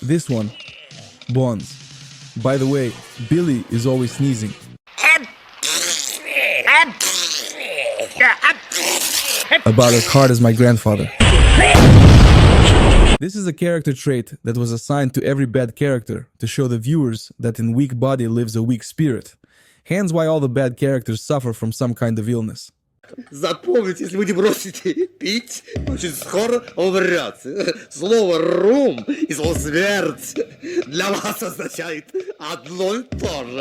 This one, bonds. By the way, Billy is always sneezing. About as hard as my grandfather. This is a character trait that was assigned to every bad character to show the viewers that in weak body lives a weak spirit. Hence why all the bad characters suffer from some kind of illness. Запомните, если вы не бросите пить, очень скоро умрете. Слово «рум» и слово «смерть» для вас означает одно и то же.